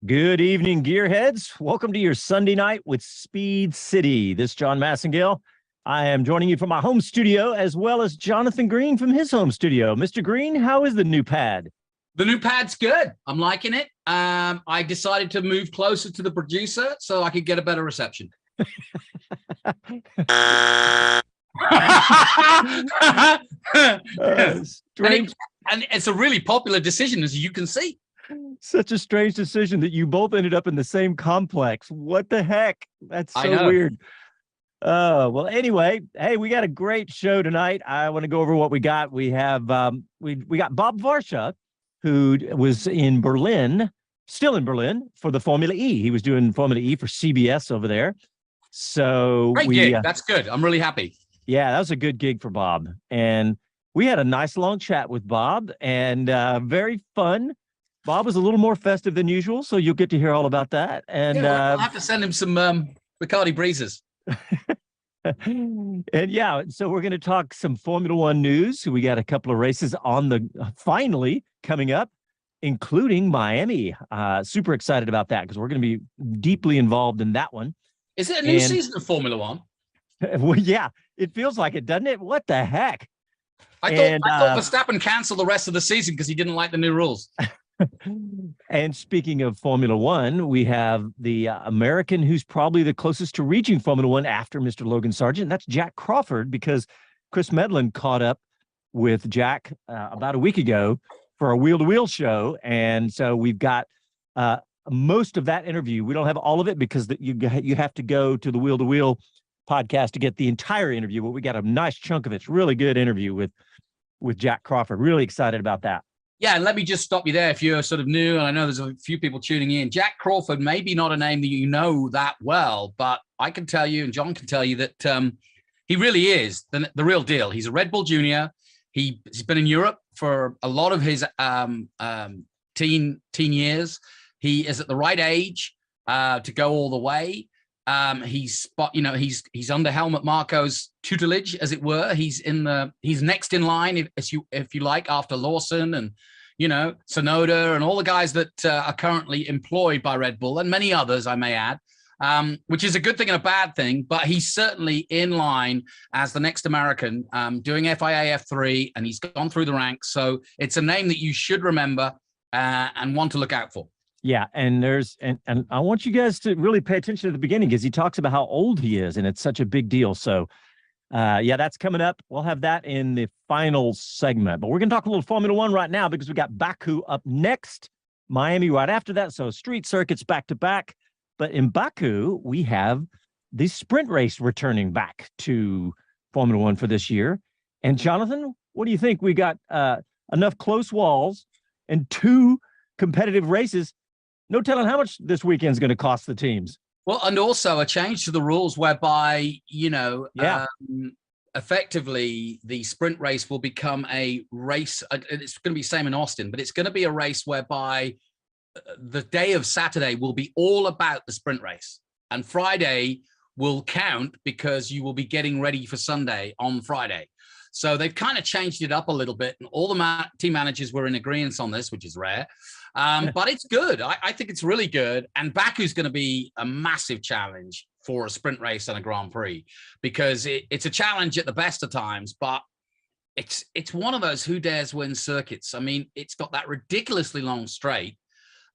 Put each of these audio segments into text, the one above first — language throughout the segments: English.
Good evening, gearheads. Welcome to your Sunday night with Speed City. This is John Massengale. I am joining you from my home studio, as well as Jonathan Green from his home studio. Mr. Green, how is the new pad? The new pad's good. I'm liking it. I decided to move closer to the producer so I could get a better reception. Strange. And it's a really popular decision, as you can see. Such a strange decision that you both ended up in the same complex. What the heck? That's so weird. Well, anyway, hey, we got a great show tonight. I want to go over what we got. We have we got Bob Varsha, who was in Berlin, still in Berlin for the Formula E. He was doing Formula E for CBS over there. So great gig. That's good. I'm really happy. Yeah, that was a good gig for Bob. And we had a nice long chat with Bob and very fun. Bob was a little more festive than usual, so you'll get to hear all about that. And I'll have to send him some Bacardi Breezes. And yeah, so we're going to talk some Formula One news. We got a couple of races on the finally coming up, including Miami. Super excited about that because we're going to be deeply involved in that one. Is it a new season of Formula One? Well, yeah, it feels like it, doesn't it? What the heck? I thought Verstappen canceled the rest of the season because he didn't like the new rules. And speaking of Formula One, we have the American who's probably the closest to reaching Formula One after Mr. Logan Sargent. That's Jak Crawford, because Chris Medland caught up with Jak about a week ago for a wheel-to-wheel show. And so we've got most of that interview. We don't have all of it because you have to go to the wheel-to-wheel podcast to get the entire interview, but we got a nice chunk of it. It's a really good interview with Jak Crawford. Really excited about that. Yeah, and let me just stop you there if you're sort of new, and I know there's a few people tuning in. Jak Crawford may be not a name that you know that well, but I can tell you, and John can tell you, that he really is the real deal. He's a Red Bull junior. He's been in Europe for a lot of his teen years. He is at the right age to go all the way. He's under Helmut Marko's tutelage, as it were. He's next in line, if you like, after Lawson and Sonoda and all the guys that are currently employed by Red Bull, and many others, I may add, which is a good thing and a bad thing. But he's certainly in line as the next American doing FIA F3, and he's gone through the ranks. So it's a name that you should remember and want to look out for. Yeah, and and I want you guys to really pay attention at the beginning because he talks about how old he is, and it's such a big deal. So, yeah, that's coming up. We'll have that in the final segment. But we're going to talk a little Formula One right now because we got Baku up next, Miami right after that. So street circuits back to back. But in Baku, we have the sprint race returning back to Formula One for this year. And Jonathan, what do you think? We got enough close walls and two competitive races. No telling how much this weekend's going to cost the teams. Well, and also a change to the rules whereby, effectively the sprint race will become a race. It's going to be same in Austin, but it's going to be a race whereby the day of Saturday will be all about the sprint race. And Friday will count because you will be getting ready for Sunday on Friday. So they've kind of changed it up a little bit. And all the team managers were in agreement on this, which is rare. But it's good. I think it's really good. And Baku's going to be a massive challenge for a sprint race and a Grand Prix because it's a challenge at the best of times, but it's one of those who dares win circuits. I mean, it's got that ridiculously long straight.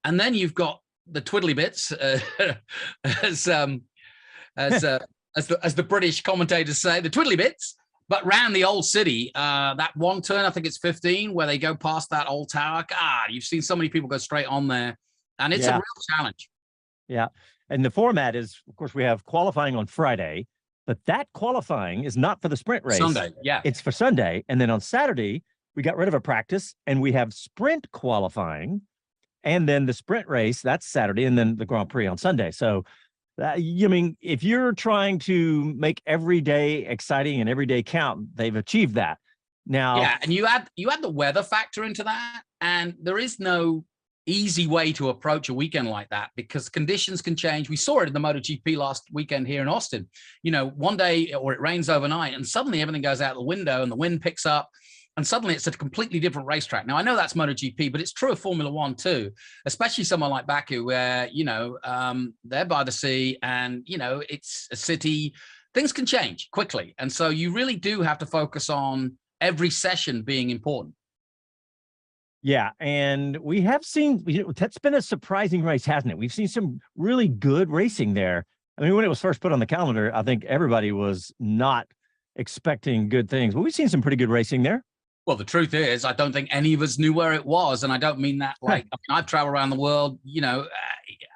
And then you've got the twiddly bits, as the British commentators say, the twiddly bits. But round the old city, that one turn, I think it's 15, where they go past that old tower. God, you've seen so many people go straight on there. And it's a real challenge. Yeah. And the format is, of course, we have qualifying on Friday, but that qualifying is not for the sprint race. Sunday, yeah. It's for Sunday. And then on Saturday, we got rid of a practice and we have sprint qualifying. And then the sprint race, that's Saturday, and then the Grand Prix on Sunday. So, I mean, if you're trying to make every day exciting and every day count, they've achieved that. Now, yeah, and you add the weather factor into that, and there is no easy way to approach a weekend like that because conditions can change. We saw it in the MotoGP last weekend here in Austin. One day, or it rains overnight, and suddenly everything goes out the window, and the wind picks up, and suddenly it's a completely different racetrack. Now, I know that's MotoGP, but it's true of Formula One too, especially someone like Baku, where, they're by the sea and, it's a city. Things can change quickly. And so you really do have to focus on every session being important. Yeah, and we have seen, that's been a surprising race, hasn't it? We've seen some really good racing there. I mean, when it was first put on the calendar, I think everybody was not expecting good things, but we've seen some pretty good racing there. Well, the truth is, I don't think any of us knew where it was. And I don't mean that like, I've traveled around the world,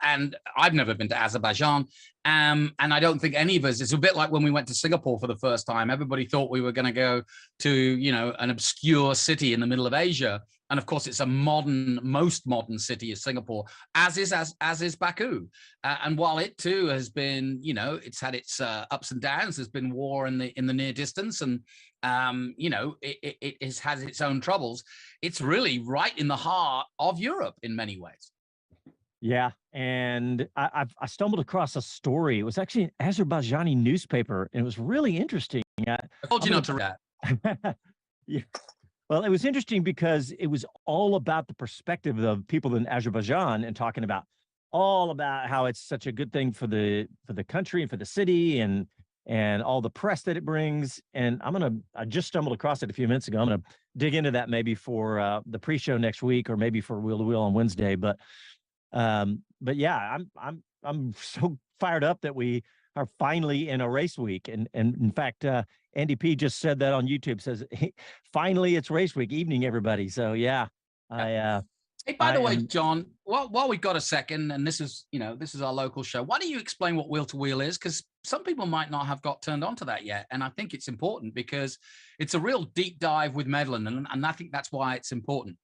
and I've never been to Azerbaijan. And I don't think any of us, it's a bit like when we went to Singapore for the first time. Everybody thought we were going to go to, an obscure city in the middle of Asia. And of course, it's a most modern city is Singapore, as is Baku. And while it too has been, it's had its ups and downs. There's been war in the near distance, and it has its own troubles. It's really right in the heart of Europe in many ways. Yeah, and I stumbled across a story. It was actually an Azerbaijani newspaper, and it was really interesting. I told you not to read that. Yeah. Well, it was interesting because it was all about the perspective of people in Azerbaijan and talking about all about how it's such a good thing for the country and for the city and all the press that it brings. And I just stumbled across it a few minutes ago. I'm gonna dig into that maybe for the pre-show next week, or maybe for Wheel to Wheel on Wednesday. But yeah, I'm so fired up that we are finally in a race week. And in fact, Andy P just said that on YouTube, says, hey, finally it's race week evening, everybody. So yeah, hey, by the way, John, while we've got a second, and this is our local show, why don't you explain what Wheel to Wheel is? Because some people might not have got turned on to that yet. And I think it's important because it's a real deep dive with Medland, and I think that's why it's important.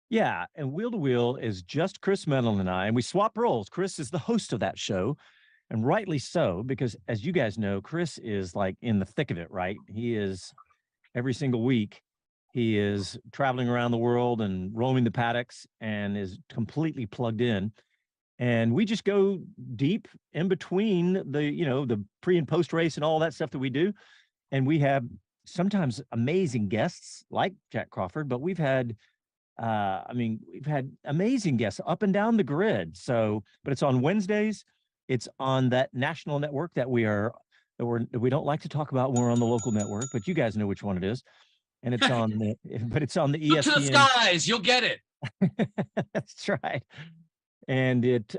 Yeah, and Wheel to Wheel is just Chris Medland and I, and we swap roles. Chris is the host of that show, and rightly so, because as you guys know, Chris is like in the thick of it, right? He is every single week. He is traveling around the world and roaming the paddocks and is completely plugged in. And we just go deep in between the pre and post race and all that stuff that we do. And we have sometimes amazing guests like Jak Crawford, but we've had amazing guests up and down the grid. So, but it's on Wednesdays. It's on that national network that we don't like to talk about when we're on the local network, but you guys know which one it is. And it's on the ESPN. Look to the skies, you'll get it. That's right. And it's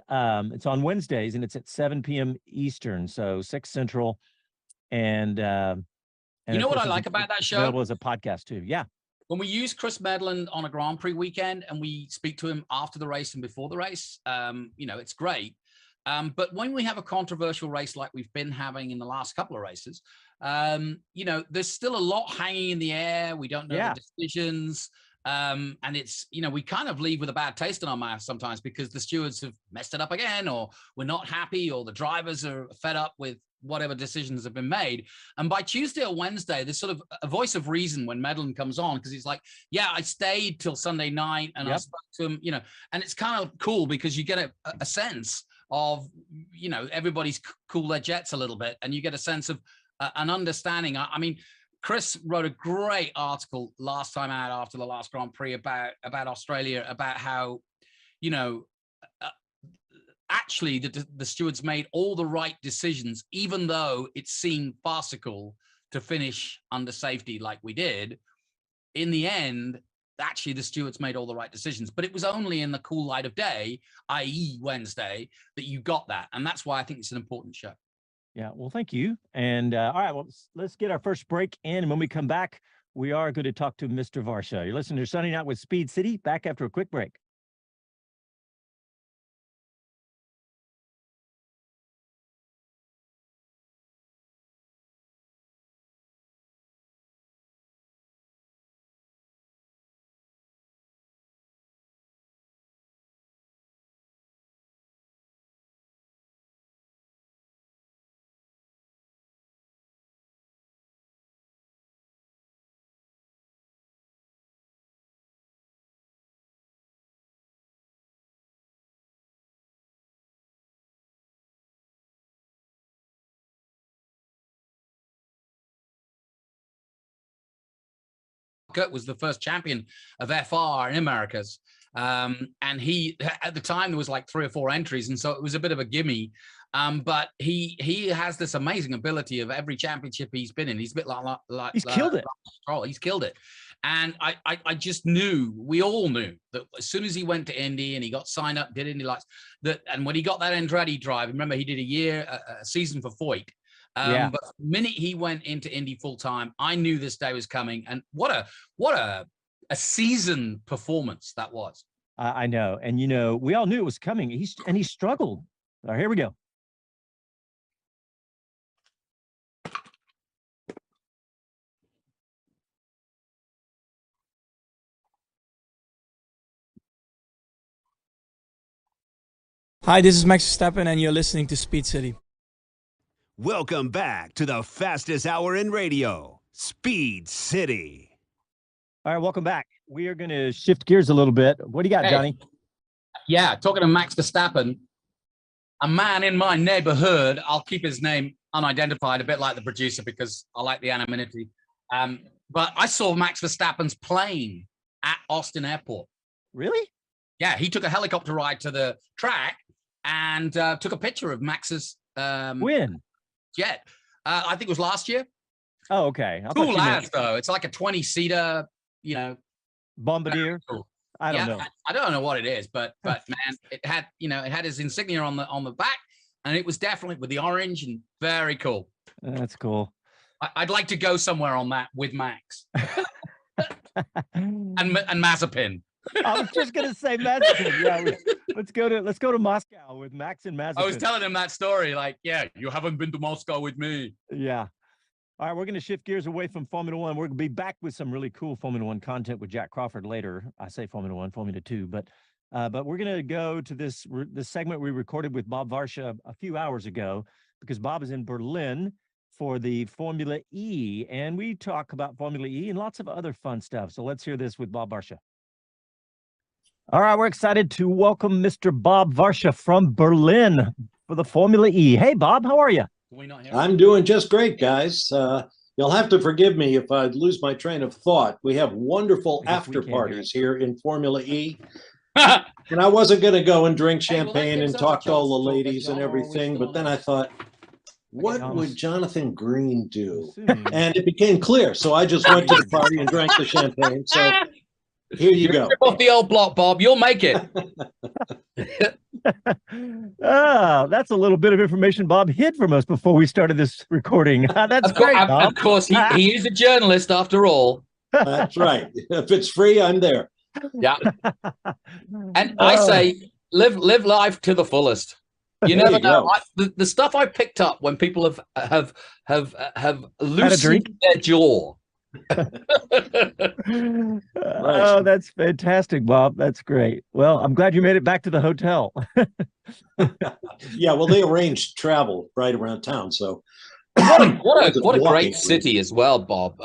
on Wednesdays, and it's at 7 p.m. Eastern, so 6 Central. And you know what I like about that show? Available as a podcast too. Yeah. When we use Chris Medland on a Grand Prix weekend and we speak to him after the race and before the race, it's great. But when we have a controversial race like we've been having in the last couple of races, there's still a lot hanging in the air. We don't know the decisions. And it's, we kind of leave with a bad taste in our mouth sometimes because the stewards have messed it up again, or we're not happy, or the drivers are fed up with whatever decisions have been made. And by Tuesday or Wednesday, there's sort of a voice of reason when Medland comes on, because he's like, yeah, I stayed till Sunday night and I spoke to him, and it's kind of cool because you get a sense of, everybody's cool their jets a little bit, and you get a sense of an understanding. I mean, Chris wrote a great article last time out after the last Grand Prix about Australia, about how, actually the stewards made all the right decisions, even though it seemed farcical to finish under safety like we did. In the end, actually the stewards made all the right decisions, but it was only in the cool light of day, i.e. Wednesday, that you got that. And that's why I think it's an important show. Yeah, well, thank you. And all right, well, let's get our first break in. And when we come back, we are going to talk to Mr. Varsha. You're listening to Sunday Night with Speed City. Back after a quick break. Kurt was the first champion of FR in Americas. And he, at the time, there was like 3 or 4 entries. And so it was a bit of a gimme. But he has this amazing ability of every championship he's been in. He's a bit like he's killed it. He's killed it. And I just knew, we all knew that as soon as he went to Indy and he got signed up, did Indy Lights, and when he got that Andretti drive, remember he did a season for Foyt. But the minute he went into Indy full time, I knew this day was coming. And what a season performance that was. I know. And, we all knew it was coming. He struggled. All right, here we go. Hi, this is Max Verstappen, and you're listening to Speed City. Welcome back to the fastest hour in radio, Speed City. All right, welcome back. We are going to shift gears a little bit. What do you got, Johnny? Yeah, talking to Max Verstappen, a man in my neighborhood, I'll keep his name unidentified, a bit like the producer, because I like the anonymity. But I saw Max Verstappen's plane at Austin Airport. Really? Yeah, he took a helicopter ride to the track and took a picture of Max's when? Jet. I think it was last year. Oh, okay. Cool lads, though. It's like a 20-seater, Bombardier. Cool. I don't know. I don't know what it is, but man, it had his insignia on the back, and it was definitely with the orange and very cool. That's cool. I'd like to go somewhere on that with Max and Mazepin. I was just gonna say Mazepin. Yeah, let's go to Moscow with Max and Mazepin. I was telling him that story, like, yeah, you haven't been to Moscow with me. Yeah. All right, we're gonna shift gears away from Formula One. We're gonna be back with some really cool Formula One content with Jak Crawford later. I say Formula One, Formula 2, but we're gonna go to this segment we recorded with Bob Varsha a few hours ago, because Bob is in Berlin for the Formula E, and we talk about Formula E and lots of other fun stuff. So let's hear this with Bob Varsha. All right, we're excited to welcome Mr. Bob Varsha from Berlin for the Formula E. Hey, Bob, how are you? I'm doing just great, guys. You'll have to forgive me if I lose my train of thought. We have wonderful after parties here in Formula E. And I wasn't going to go and drink champagne and talk to all the ladies and everything, but then I thought, what would Jonathan Green do? And it became clear. So I just went to the party and drank the champagne. So here you go. Off the old block, Bob. You'll make it. That's a little bit of information Bob hid from us before we started this recording. That's great, Bob. Of course, he is a journalist after all. That's right. If it's free, I'm there. Yeah. And I say, live life to the fullest. You never know. The stuff I picked up when people have loosened their jaw. Oh, that's fantastic, Bob. That's great. Well, I'm glad you made it back to the hotel. Yeah, well, they arranged travel right around town, so what a great city as well, Bob.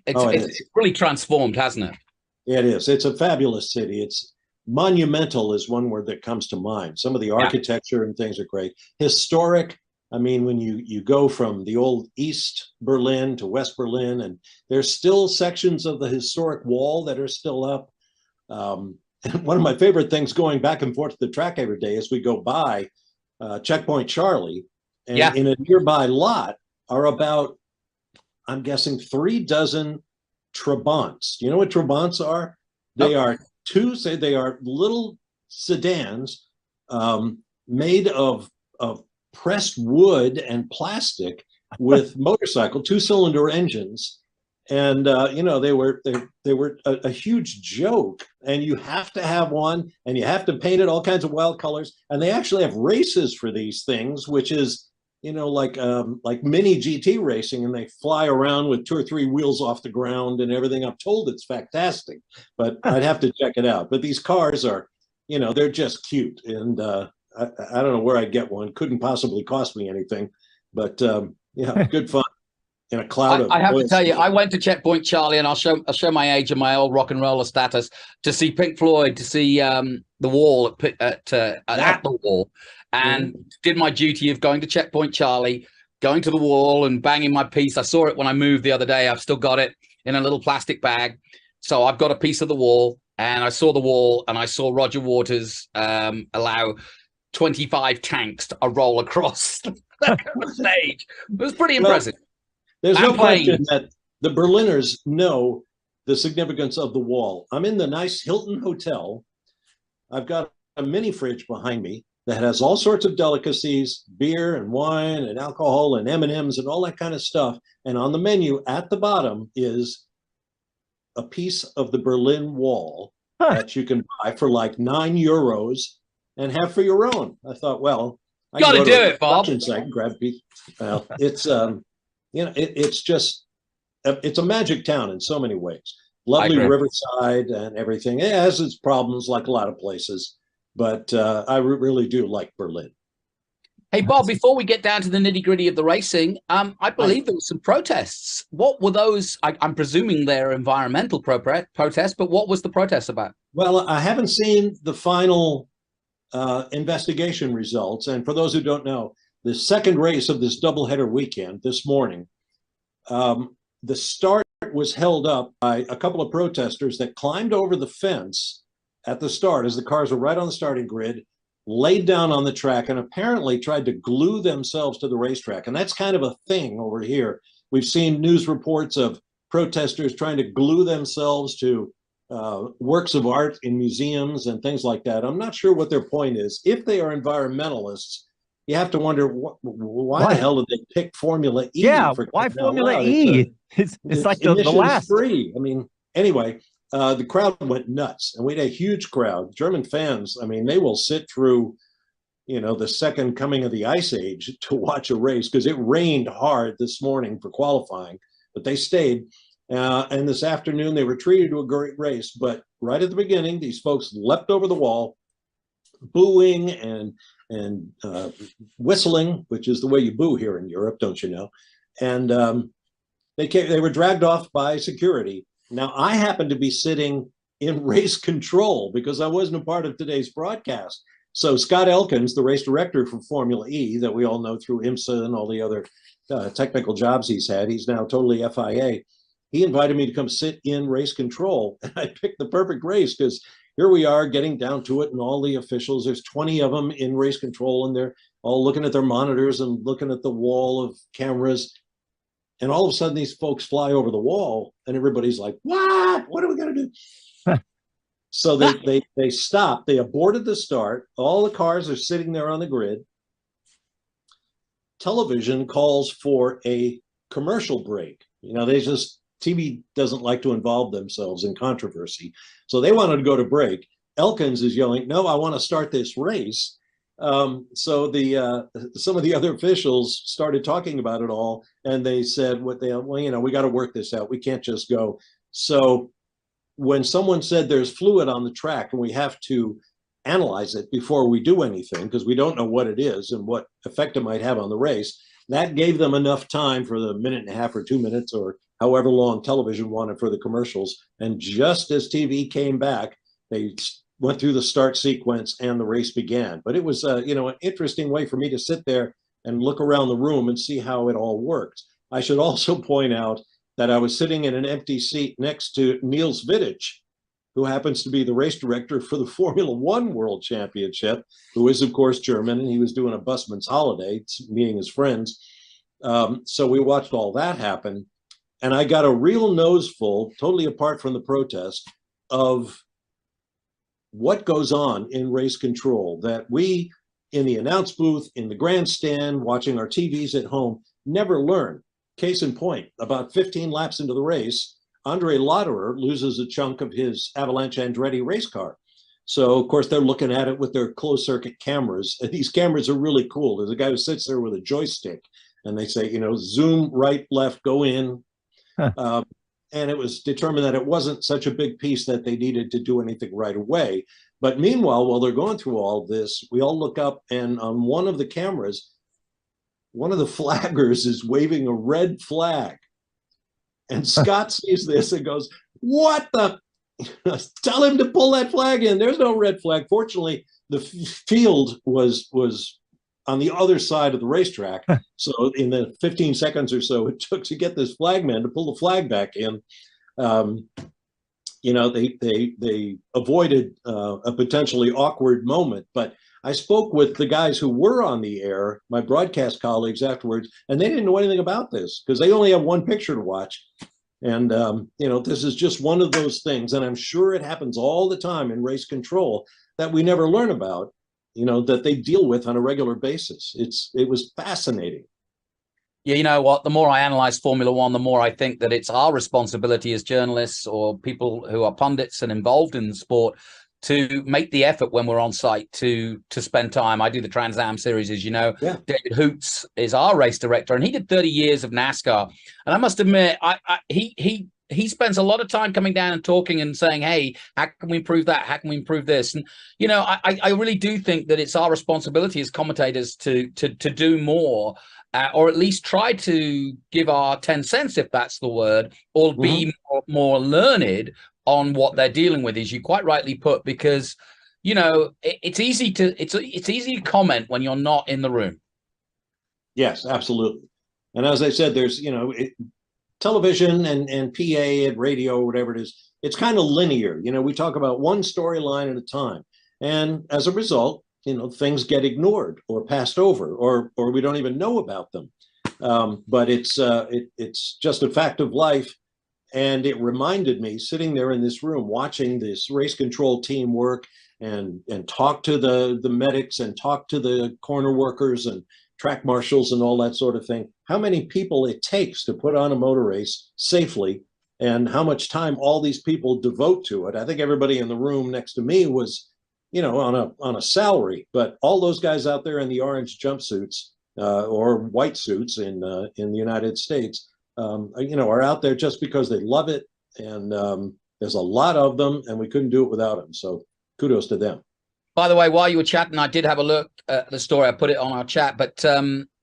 It's really transformed, hasn't it? It is. It's a fabulous city. It's monumental is one word that comes to mind. Some of the architecture and things are great. Historic. I mean, when you go from the old East Berlin to West Berlin, and there's still sections of the historic wall that are still up. And one of my favorite things going back and forth to the track every day is we go by Checkpoint Charlie, and in a nearby lot are about, I'm guessing, 3 dozen Trabants. Do you know what Trabants are? They are they are little sedans made of pressed wood and plastic with motorcycle 2-cylinder engines, and they were a huge joke, and you have to have one, and you have to paint it all kinds of wild colors, and they actually have races for these things, which is like mini GT racing, and they fly around with 2 or 3 wheels off the ground and everything. I'm told it's fantastic, but I'd have to check it out. But these cars are, they're just cute, and I don't know where I'd get one. Couldn't possibly cost me anything, but good fun in a cloud of. I have to tell you, I went to Checkpoint Charlie, and I'll show my age and my old rock and roller status, to see Pink Floyd, to see the Wall at the Wall, and did my duty of going to Checkpoint Charlie, going to the Wall, and banging my piece. I saw it when I moved the other day. I've still got it. in a little plastic bag. So I've got a piece of the wall, and I saw the wall, and I saw Roger Waters allow 25 tanks to roll across the stage. It was pretty impressive. There's no question that the Berliners know the significance of the wall. I'm in the nice Hilton Hotel. I've got a mini fridge behind me that has all sorts of delicacies, beer and wine and alcohol and M&Ms and all that kind of stuff. And on the menu at the bottom is a piece of the Berlin Wall that you can buy for like €9 and have for your own. I thought, well, I got to do it, Bob. Site, grab a piece. Well, it's it's just it's a magic town in so many ways. Lovely riverside and everything. It has its problems like a lot of places, but I really do like Berlin. Hey, Bob, before we get down to the nitty-gritty of the racing, I believe there were some protests. What were those? I'm presuming they're environmental protests, but what was the protest about? Well, I haven't seen the final investigation results. And for those who don't know, the second race of this doubleheader weekend this morning, the start was held up by a couple of protesters that climbed over the fence at the start as the cars were right on the starting grid, laid down on the track, and apparently tried to glue themselves to the racetrack. And that's kind of a thing over here. We've seen news reports of protesters trying to glue themselves to works of art in museums and things like that. I'm not sure what their point is. If they are environmentalists, you have to wonder why the hell did they pick Formula E? Yeah, why Formula E? It's like the last. Free. I mean, anyway, the crowd went nuts, and we had a huge crowd. German fans, I mean, they will sit through, the second coming of the Ice Age to watch a race because it rained hard this morning for qualifying, but they stayed. And this afternoon, they were treated to a great race. But right at the beginning, these folks leapt over the wall, booing and whistling, which is the way you boo here in Europe, don't you know? And they were dragged off by security. Now, I happened to be sitting in race control because I wasn't a part of today's broadcast. So Scott Elkins, the race director for Formula E that we all know through IMSA and all the other technical jobs he's had, he's now totally FIA. He invited me to come sit in race control. And I picked the perfect race because here we are getting down to it, and all the officials, there's 20 of them in race control, and they're all looking at their monitors and looking at the wall of cameras. And all of a sudden, these folks fly over the wall, and everybody's like, what? What are we going to do? So they stopped. They aborted the start. All the cars are sitting there on the grid. Television calls for a commercial break. TV doesn't like to involve themselves in controversy. So they wanted to go to break. Elkins is yelling, no, I want to start this race. So some of the other officials started talking about it all, and they said, we got to work this out. We can't just go. So when someone said there's fluid on the track and we have to analyze it before we do anything, because we don't know what it is and what effect it might have on the race, that gave them enough time for the minute and a half or 2 minutes or however long television wanted for the commercials. And just as TV came back, they went through the start sequence and the race began. But it was, an interesting way for me to sit there and look around the room and see how it all worked. I should also point out that I was sitting in an empty seat next to Niels Wittich, who happens to be the race director for the Formula One World Championship, who is, of course, German, and he was doing a busman's holiday, meeting his friends. So we watched all that happen. And I got a real nose full, totally apart from the protest, of what goes on in race control that we in the announce booth, in the grandstand, watching our TVs at home, never learn. Case in point, about 15 laps into the race, Andre Lauderer loses a chunk of his Avalanche Andretti race car. So, of course, they're looking at it with their closed circuit cameras. And these cameras are really cool. There's a guy who sits there with a joystick, and they say, zoom right, left, go in. And it was determined that it wasn't such a big piece that they needed to do anything right away. But meanwhile, while they're going through all this, we all look up, and on one of the cameras, one of the flaggers is waving a red flag. And Scott sees this and goes, what the? Tell him to pull that flag in. There's no red flag. Fortunately, the field was on the other side of the racetrack. So in the 15 seconds or so it took to get this flagman to pull the flag back in, They avoided a potentially awkward moment. But I spoke with the guys who were on the air, my broadcast colleagues afterwards, and they didn't know anything about this because they only have one picture to watch. And, this is just one of those things. And I'm sure it happens all the time in race control that we never learn about, that they deal with on a regular basis. It was fascinating. Yeah, you know what? The more I analyze Formula One, the more I think that it's our responsibility as journalists or people who are pundits and involved in the sport to make the effort when we're on site to spend time. I do the Trans Am series, as you know. Yeah. David Hoots is our race director, and he did 30 years of NASCAR. And I must admit, he spends a lot of time coming down and talking and saying, hey, how can we improve that? How can we improve this? And, I really do think that it's our responsibility as commentators to do more. Or at least try to give our 10 cents, if that's the word, or be more learned on what they're dealing with, as you quite rightly put, because, it's easy to comment when you're not in the room. Yes, absolutely. And as I said, there's, television and PA and radio, whatever it is, it's kind of linear. We talk about one storyline at a time. And as a result, things get ignored or passed over, or we don't even know about them. But it's just a fact of life. And it reminded me, sitting there in this room, watching this race control team work and talk to the medics and talk to the corner workers and track marshals and all that sort of thing, how many people it takes to put on a motor race safely and how much time all these people devote to it. I think everybody in the room next to me was on a salary, but all those guys out there in the orange jumpsuits or white suits in the United States, are out there just because they love it. And there's a lot of them, and we couldn't do it without them. So kudos to them. By the way, while you were chatting, I did have a look at the story. I put it on our chat, but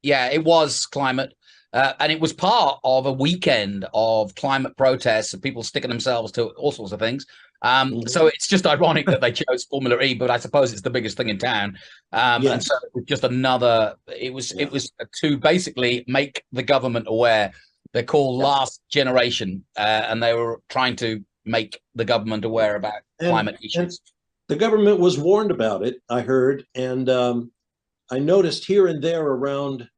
it was climate. And it was part of a weekend of climate protests and people sticking themselves to all sorts of things. So it's just ironic that they chose Formula E, but I suppose it's the biggest thing in town. And so it was just it was to basically make the government aware. They're called Last Generation, and they were trying to make the government aware about climate issues. The government was warned about it, I heard, and I noticed here and there around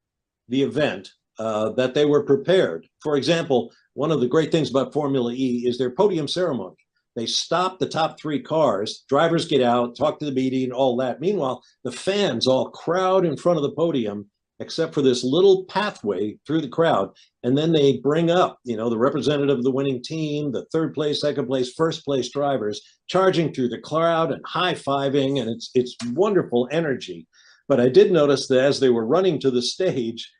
the event that they were prepared. For example, one of the great things about Formula E is their podium ceremony. They stop the top three cars, drivers get out, talk to the media and all that. Meanwhile, the fans all crowd in front of the podium, except for this little pathway through the crowd. And then they bring up, the representative of the winning team, the third place, second place, first place drivers, charging through the crowd and high-fiving, and it's wonderful energy. But I did notice that as they were running to the stage,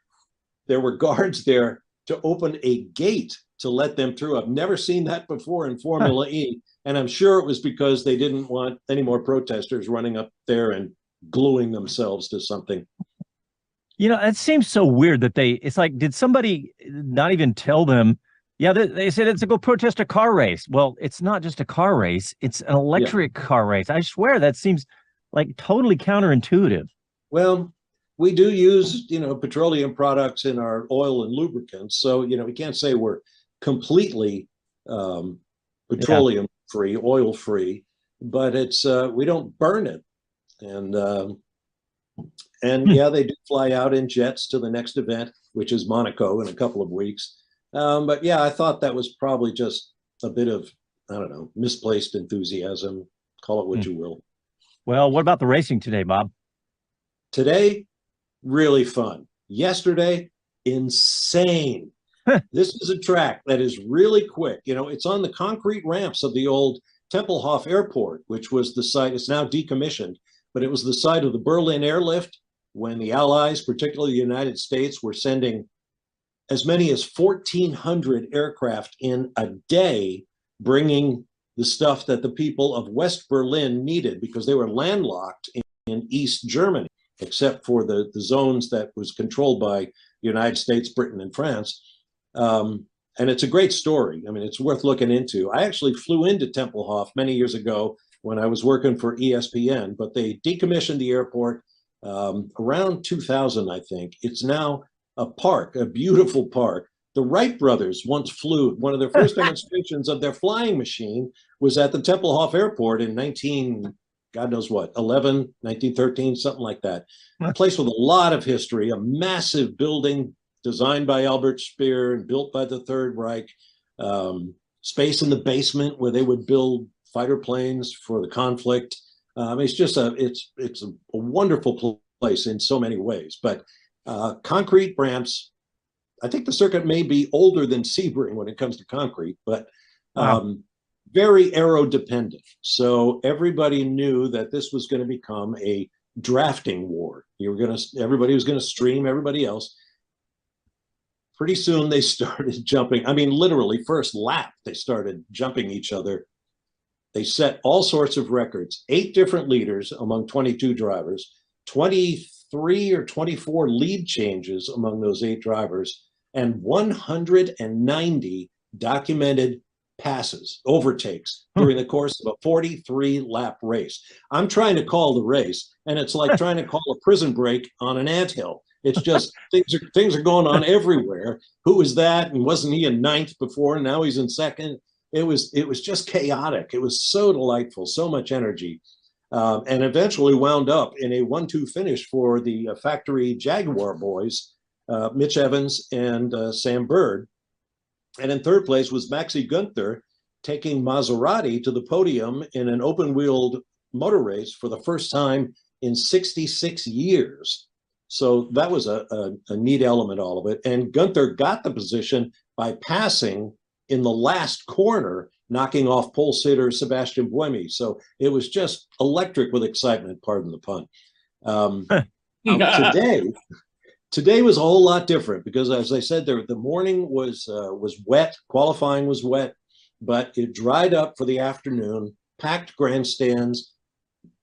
there were guards there to open a gate to let them through. I've never seen that before in Formula E, and I'm sure it was because they didn't want any more protesters running up there and gluing themselves to something. It seems so weird that it's like, did somebody not even tell them? Yeah, they said it's to go protest a car race. Well, it's not just a car race. It's an electric car race. I swear that seems like totally counterintuitive. Well, we do use, petroleum products in our oil and lubricants. So, we can't say we're completely petroleum free, oil free, but it's we don't burn it. And they do fly out in jets to the next event, which is Monaco in a couple of weeks. But yeah, I thought that was probably just a bit of, misplaced enthusiasm. Call it what you will. Well, what about the racing today, Bob? Today, really fun. Yesterday, insane. This is a track that is really quick. It's on the concrete ramps of the old Tempelhof Airport, which was the site. It's now decommissioned, but it was the site of the Berlin airlift when the Allies, particularly the United States, were sending as many as 1,400 aircraft in a day, bringing the stuff that the people of West Berlin needed because they were landlocked in East Germany, except for the zones that was controlled by the United States, Britain, and France. And it's a great story. I mean, it's worth looking into. I actually flew into Tempelhof many years ago when I was working for ESPN, but they decommissioned the airport around 2000, I think. It's now a park, a beautiful park, The Wright brothers once flew. One of their first demonstrations of their flying machine was at the Tempelhof Airport in 1913, something like that. A place with a lot of history, a massive building designed by Albert Speer and built by the Third Reich. Space in the basement where they would build fighter planes for the conflict. It's just it's a wonderful place in so many ways. But concrete ramps, I think the circuit may be older than Sebring when it comes to concrete, but very aero dependent. So everybody knew that this was going to become a drafting war. Everybody was going to stream everybody else. Pretty soon they started jumping. I mean, literally first lap, they started jumping each other. They set all sorts of records, 8 different leaders among 22 drivers, 23 or 24 lead changes among those 8 drivers, and 190 documented passes, overtakes during the course of a 43-lap race. I'm trying to call the race, and it's like trying to call a prison break on an anthill. It's just things are going on everywhere. Who is that? And wasn't he in 9th before? Now he's in 2nd. It was just chaotic. It was so delightful, so much energy, and eventually wound up in a 1-2 finish for the factory Jaguar boys, Mitch Evans and Sam Bird. And in 3rd place was Maxi Günther, taking Maserati to the podium in an open-wheeled motor race for the first time in 66 years. So that was a neat element, all of it. And Günther got the position by passing in the last corner, knocking off pole sitter Sebastian Buemi. So it was just electric with excitement, pardon the pun. Today was a whole lot different because, as I said, the morning was wet. Qualifying was wet, but it dried up for the afternoon, packed grandstands.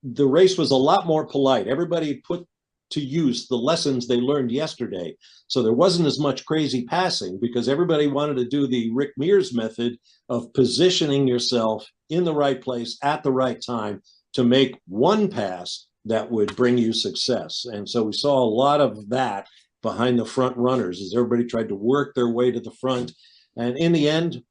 The race was a lot more polite. Everybody put to use the lessons they learned yesterday. So there wasn't as much crazy passing because everybody wanted to do the Rick Mears method of positioning yourself in the right place at the right time to make one pass that would bring you success. And so we saw a lot of that behind the front runners as everybody tried to work their way to the front. And in the end,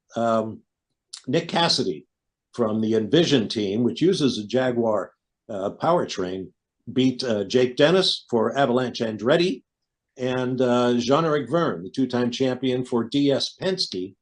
Nick Cassidy from the Envision team, which uses a Jaguar powertrain, beat Jake Dennis for Avalanche Andretti and Jean-Eric Verne, the 2-time champion for DS Penske.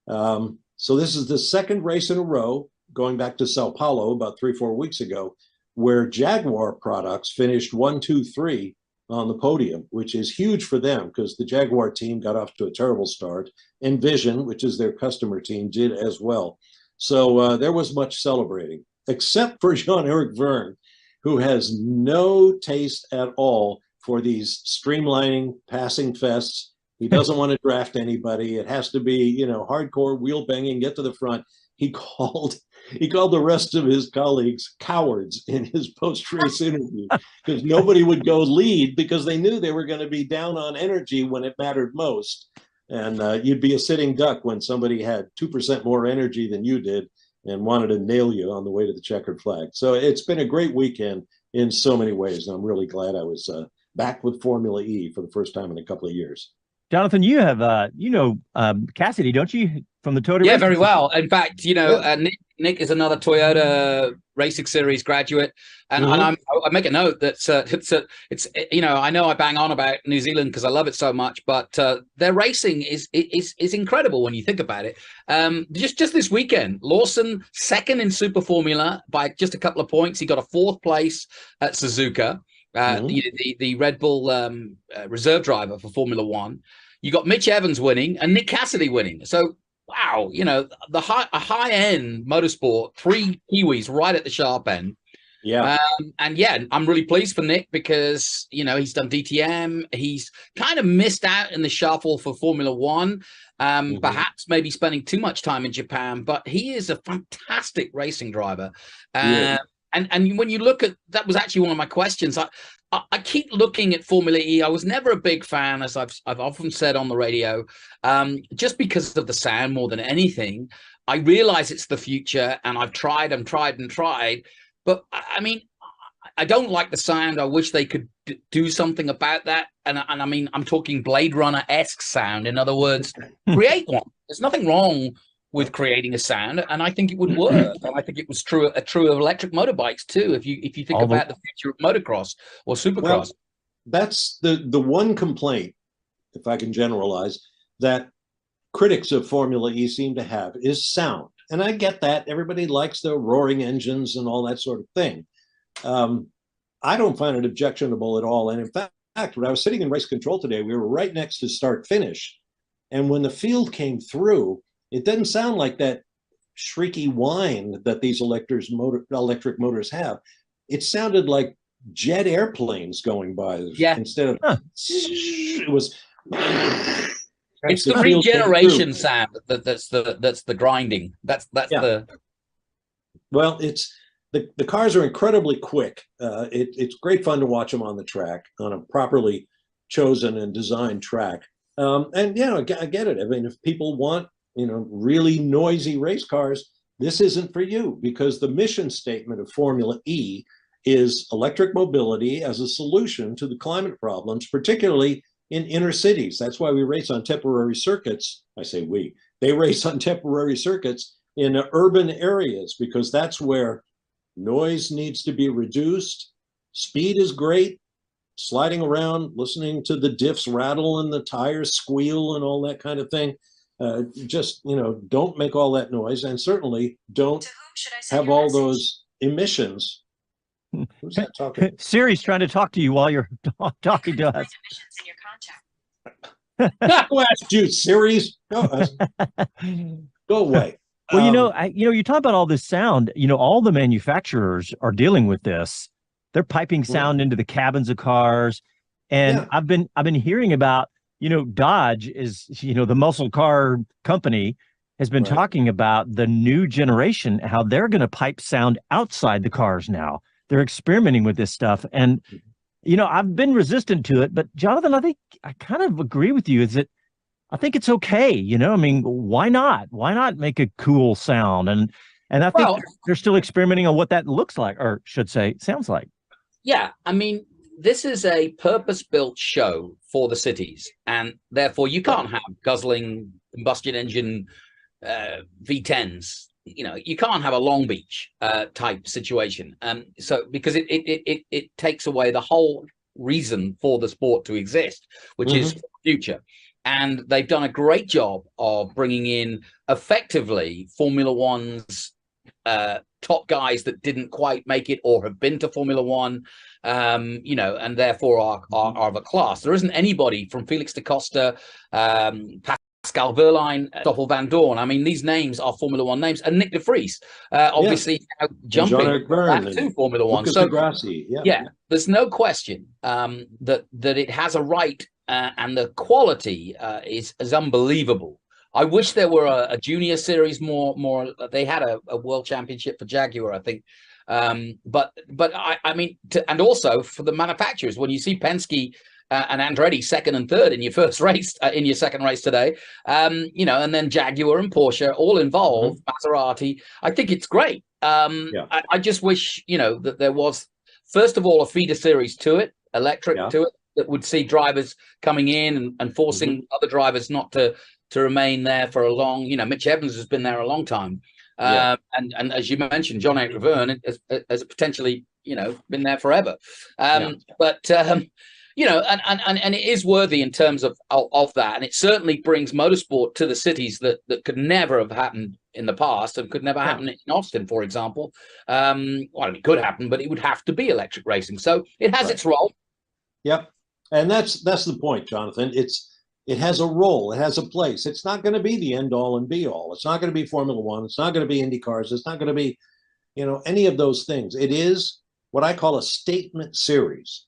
So this is the 2nd race in a row, going back to Sao Paulo about 3-4 weeks ago, where Jaguar products finished 1, 2, 3 on the podium, which is huge for them because the Jaguar team got off to a terrible start. Envision, which is their customer team, did as well. So there was much celebrating, except for Jean-Eric Verne, who has no taste at all for these streamlining passing fests. He doesn't want to draft anybody. It has to be, hardcore wheel banging, get to the front. He called the rest of his colleagues cowards in his post-race interview because nobody would go lead because they knew they were going to be down on energy when it mattered most. And you'd be a sitting duck when somebody had 2% more energy than you did and wanted to nail you on the way to the checkered flag. So it's been a great weekend in so many ways. And I'm really glad I was back with Formula E for the first time in a couple of years. Jonathan, you have, Cassidy, don't you, from the Toyota? Yeah, very well. In fact, Nick is another Toyota Racing Series graduate, and I make a note that it's I know I bang on about New Zealand because I love it so much, but their racing is incredible when you think about it. Just this weekend, Lawson 2nd in Super Formula by just a couple of points. He got a 4th place at Suzuka. The Red Bull reserve driver for Formula One. You got Mitch Evans winning and Nick Cassidy winning. So, wow, a high-end motorsport, 3 Kiwis right at the sharp end. Yeah. I'm really pleased for Nick because, he's done DTM. He's kind of missed out in the shuffle for Formula One, perhaps maybe spending too much time in Japan, but he is a fantastic racing driver. And when you look at, that was actually one of my questions. I keep looking at Formula E. I was never a big fan, as I've often said on the radio, just because of the sound more than anything. I realize it's the future, and I've tried and tried and tried. But I mean, I don't like the sound. I wish they could do something about that. And I mean, I'm talking Blade Runner-esque sound. In other words, create one. There's nothing wrong with creating a sound, and I think it would work. And I think it was true of electric motorbikes too. If you think about the future of motocross or supercross. Well, that's the one complaint, if I can generalize, that critics of Formula E seem to have is sound. And I get that. Everybody likes the roaring engines and all that sort of thing. I don't find it objectionable at all. And in fact, when I was sitting in race control today, we were right next to start finish. And when the field came through, it didn't sound like that shrieky whine that these electric motors have. It sounded like jet airplanes going by. Instead of it was. It's the regeneration sound that's the grinding. That's the. Well, it's the cars are incredibly quick. It's great fun to watch them on the track, on a properly chosen and designed track. And I get it. I mean, if people want really noisy race cars, this isn't for you, because the mission statement of Formula E is electric mobility as a solution to the climate problems, particularly in inner cities. That's why we race on temporary circuits. I say we. They race on temporary circuits in urban areas, because that's where noise needs to be reduced. Speed is great. Sliding around, listening to the diffs rattle and the tires squeal and all that kind of thing. Just, don't make all that noise, and certainly don't have all those emissions. Who's that talking? Siri's trying to talk to you while you're talking to us. Go ask you, Siri's. Go away. Well, you talk about all this sound. All the manufacturers are dealing with this. They're piping sound into the cabins of cars, and I've been hearing about. Dodge is, the muscle car company has been talking about the new generation, how they're going to pipe sound outside the cars now. They're experimenting with this stuff. And, I've been resistant to it. But, Jonathan, I think I kind of agree with you. I think it's okay. I mean, why not? Why not make a cool sound? And I think they're still experimenting on what that looks like, or should say, sounds like. Yeah, I mean, this is a purpose-built show for the cities, and therefore you can't have guzzling combustion engine V10s. You can't have a Long Beach type situation. So because it takes away the whole reason for the sport to exist, which is the future. And they've done a great job of bringing in effectively Formula One's top guys that didn't quite make it or have been to Formula One, and therefore are of a class. There isn't anybody from Felix da Costa, Pascal Wehrlein, Stoffel Van Dorn. I mean, these names are Formula One names, and Nick de Vries, obviously jumping back to Formula One. So, there's no question that it has a right, and the quality is unbelievable. I wish there were a junior series more. They had a world championship for Jaguar, I think. But I mean, and also for the manufacturers, when you see Penske and Andretti second and third in your first race, in your second race today, and then Jaguar and Porsche all involved, Maserati, I think it's great. I just wish, that there was, first of all, a feeder series to it, electric to it, that would see drivers coming in and forcing other drivers not to remain there for a long, Mitch Evans has been there a long time. And as you mentioned, John Riverne has potentially, been there forever. But, and it is worthy in terms of that. And it certainly brings motorsport to the cities that could never have happened in the past and could never happen in Austin, for example. Well, it could happen, but it would have to be electric racing. So it has its role. Yep. And that's the point, Jonathan. It has a role. It has a place. It's not going to be the end all and be all. It's not going to be Formula One. It's not going to be Indy cars. It's not going to be, any of those things. It is what I call a statement series,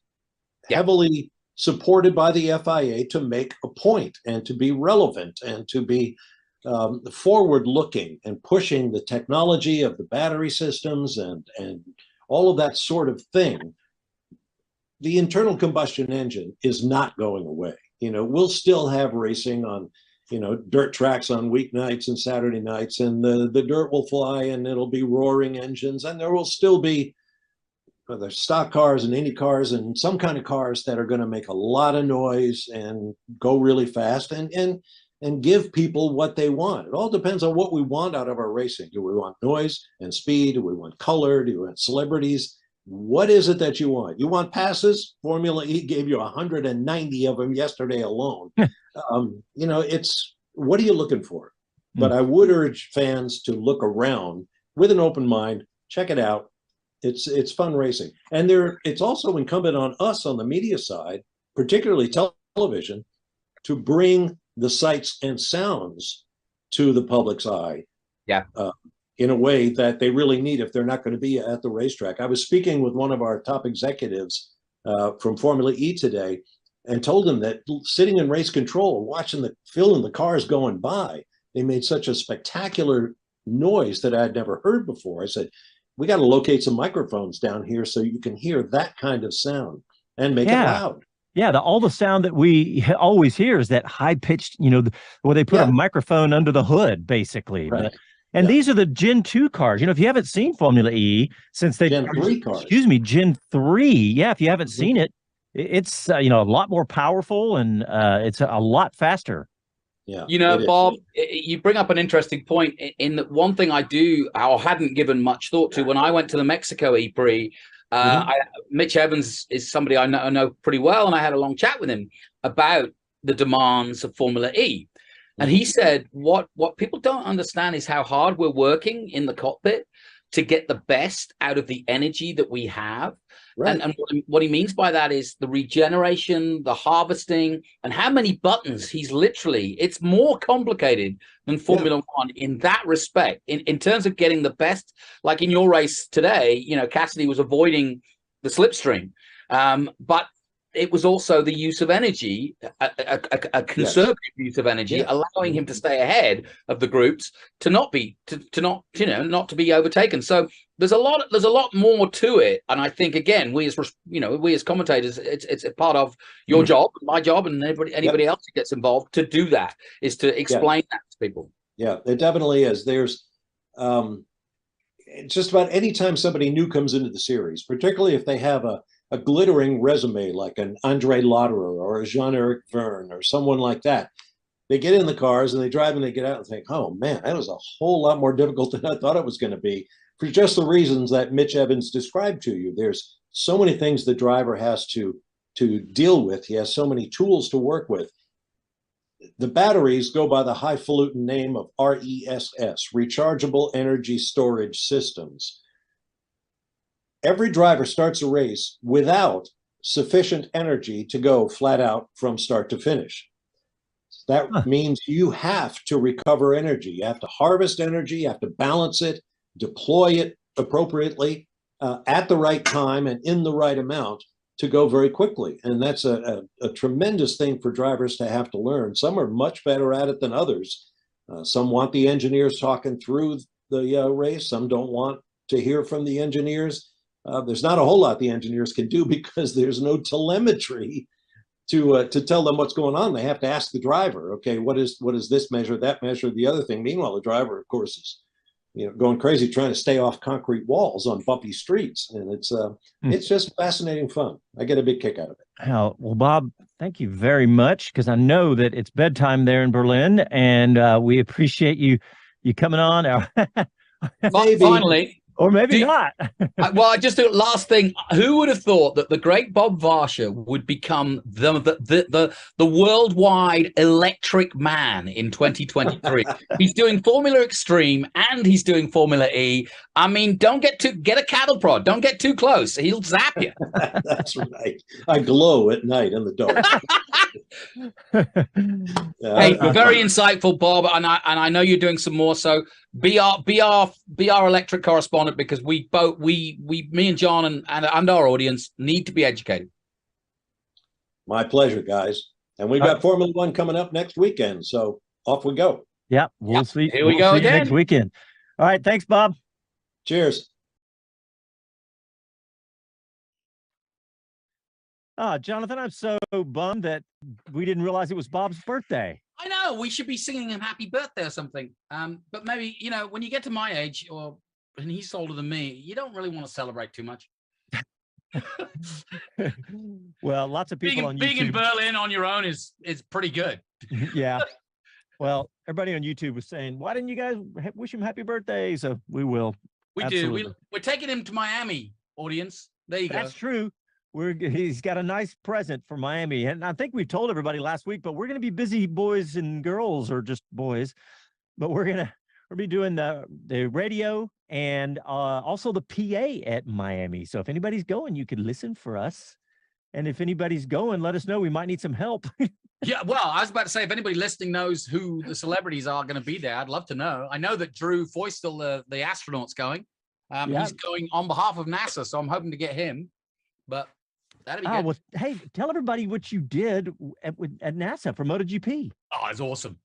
heavily supported by the FIA to make a point and to be relevant and to be forward looking and pushing the technology of the battery systems and all of that sort of thing. The internal combustion engine is not going away. We'll still have racing on, dirt tracks on weeknights and Saturday nights, and the dirt will fly and it'll be roaring engines, and there will still be whether stock cars and Indy cars and some kind of cars that are going to make a lot of noise and go really fast and give people what they want. It all depends on what we want out of our racing. Do we want noise and speed? Do we want color? Do we want celebrities? What is it that you want? You want passes? Formula E gave you 190 of them yesterday alone. It's what are you looking for? But I would urge fans to look around with an open mind, check it out. It's fun racing. And it's also incumbent on us on the media side, particularly television, to bring the sights and sounds to the public's eye. Yeah. In a way that they really need if they're not going to be at the racetrack. I was speaking with one of our top executives from Formula E today and told him that sitting in race control, watching feeling the cars going by, they made such a spectacular noise that I had never heard before. I said, we got to locate some microphones down here so you can hear that kind of sound and make it loud. Yeah, all the sound that we always hear is that high-pitched, where they put a microphone under the hood, basically. Right. And these are the Gen 2 cars. If you haven't seen Formula E since they Gen 3 cars. Excuse me, Gen 3. Yeah, if you haven't seen it, it's a lot more powerful and it's a lot faster. Yeah. Bob, you bring up an interesting point in that one thing I hadn't given much thought to when I went to the Mexico E-Prix. Mitch Evans is somebody I know pretty well, and I had a long chat with him about the demands of Formula E. And he said, what people don't understand is how hard we're working in the cockpit to get the best out of the energy that we have. Right. And what he means by that is the regeneration, the harvesting, and how many buttons it's more complicated than Formula One in that respect, in terms of getting the best. Like in your race today, Cassidy was avoiding the slipstream, but it was also the use of energy, a conservative use of energy, allowing him to stay ahead of the groups to not be overtaken. So there's a lot more to it, and I think again we as commentators, it's a part of your job, my job, and anybody else who gets involved to do that is to explain that to people. Yeah, it definitely is. There's just about any time somebody new comes into the series, particularly if they have a glittering resume like an Andre Lauderer or a Jean-Eric Verne or someone like that, they get in the cars and they drive and they get out and think, oh man, that was a whole lot more difficult than I thought it was going to be, for just the reasons that Mitch Evans described to you. There's so many things the driver has to deal with. He has so many tools to work with. The batteries go by the highfalutin name of RESS, Rechargeable Energy Storage Systems. Every driver starts a race without sufficient energy to go flat out from start to finish. That means you have to recover energy. You have to harvest energy. You have to balance it, deploy it appropriately at the right time and in the right amount to go very quickly. And that's a tremendous thing for drivers to have to learn. Some are much better at it than others. Some want the engineers talking through the race. Some don't want to hear from the engineers. There's not a whole lot the engineers can do because there's no telemetry to tell them what's going on. They have to ask the driver, okay, what is this measure, that measure, the other thing. Meanwhile, the driver, of course, is going crazy trying to stay off concrete walls on bumpy streets, and it's just fascinating fun. I get a big kick out of it. Well, Bob, thank you very much, because I know that it's bedtime there in Berlin, and we appreciate you coming on. Finally. Or maybe not. Well, just the last thing. Who would have thought that the great Bob Varsha would become the worldwide electric man in 2023? He's doing Formula Extreme and he's doing Formula E. I mean, get a cattle prod. Don't get too close. He'll zap you. That's right. I glow at night in the dark. Hey, very insightful, Bob, and I know you're doing some more. So be our electric correspondent, because me and John and our audience need to be educated. My pleasure, guys. And we've got Formula One coming up next weekend, so off we go. Yeah, we'll see. Here we go again next weekend. All right, thanks, Bob. Cheers. Jonathan, I'm so bummed that we didn't realize it was Bob's birthday. I know, we should be singing him happy birthday or something. But maybe, when you get to my age, and he's older than me, you don't really want to celebrate too much. Well, lots of people on being in YouTube. Berlin on your own is pretty good. Yeah. Well, everybody on YouTube was saying, why didn't you guys wish him happy birthday? So we will. We Absolutely. do. We're taking him to Miami, audience. There you go. That's true. He's got a nice present for Miami. And I think we told everybody last week, but we're going to be busy, boys and girls, or just boys. But we'll be doing the radio and also the PA at Miami. So if anybody's going, you could listen for us. And if anybody's going, let us know. We might need some help. Yeah, well, I was about to say, if anybody listening knows who the celebrities are going to be there, I'd love to know. I know that Drew Feustel, the astronaut's going. He's going on behalf of NASA, so I'm hoping to get him. But that'd be good. Well, hey, tell everybody what you did at NASA for MotoGP. Oh, it's awesome.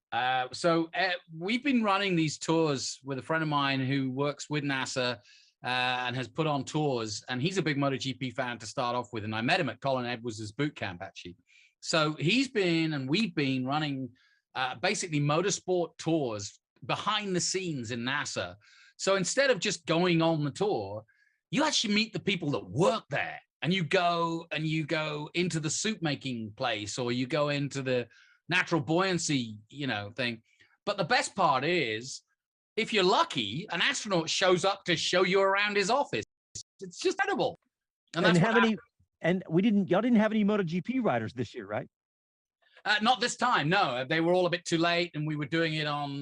So we've been running these tours with a friend of mine who works with NASA and has put on tours. And he's a big MotoGP fan to start off with. And I met him at Colin Edwards' boot camp, actually. So we've been running basically motorsport tours behind the scenes in NASA. So instead of just going on the tour, you actually meet the people that work there. And you go into the suit making place, or you go into the natural buoyancy, thing. But the best part is, if you're lucky, an astronaut shows up to show you around his office. It's just incredible. And y'all didn't have any MotoGP riders this year, right? Not this time, no. They were all a bit too late, and we were doing it on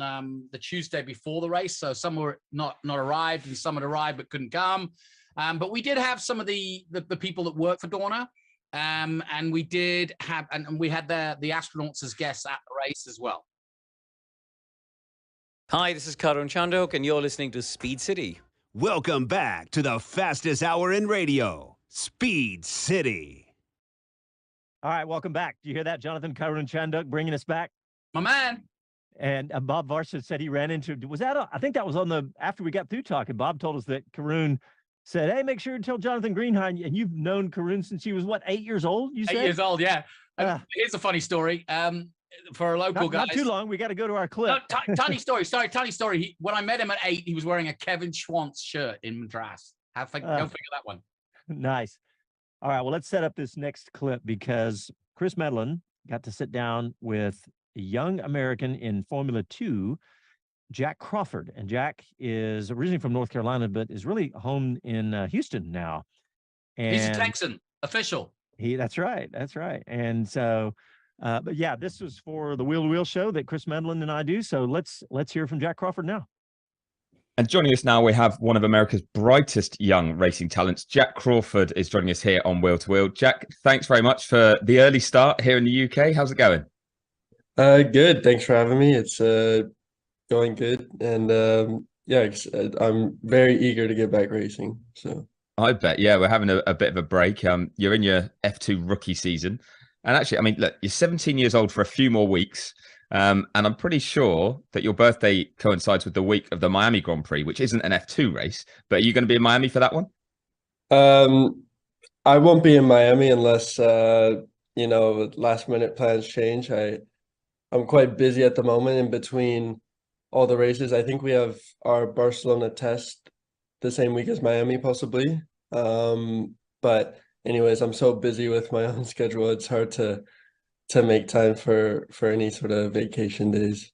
the Tuesday before the race. So some were not arrived, and some had arrived but couldn't come. But we did have some of the people that work for Dorna, and we did have, and we had the astronauts as guests at the race as well. Hi, this is Karun Chandok, and you're listening to Speed City. Welcome back to the fastest hour in radio, Speed City. All right, welcome back. Do you hear that, Jonathan? Karun Chandok bringing us back. My man. And Bob Varsha said he ran into, I think that was after we got through talking, Bob told us that Karun said, hey, make sure to tell Jonathan Greenhine, and you've known Karun since he was, 8 years old, you said? 8 years old, yeah. Here's a funny story. For a local guy. Not too long. We got to go to our clip. No, tiny story. Sorry, tiny story. When I met him at 8, he was wearing a Kevin Schwantz shirt in Madras. Go figure that one. Nice. All right, well, let's set up this next clip because Chris Medland got to sit down with a young American in Formula 2, Jak Crawford. And Jak is originally from North Carolina, but is really home in Houston now. And he's a Texan, official. That's right. And so, but yeah, this was for the Wheel to Wheel show that Chris Medland and I do. So let's hear from Jak Crawford now. And joining us now, we have one of America's brightest young racing talents. Jak Crawford is joining us here on Wheel to Wheel. Jak, thanks very much for the early start here in the UK. How's it going? Good. Thanks for having me. It's going good. And I'm very eager to get back racing. So I bet. Yeah, we're having a bit of a break. You're in your F2 rookie season. And actually, I mean, look, you're 17 years old for a few more weeks. And I'm pretty sure that your birthday coincides with the week of the Miami Grand Prix, which isn't an F2 race. But are you going to be in Miami for that one? I won't be in Miami unless, last minute plans change. I'm quite busy at the moment in between all the races. I think we have our Barcelona test the same week as Miami, possibly. But anyways, I'm so busy with my own schedule. It's hard to make time for any sort of vacation days.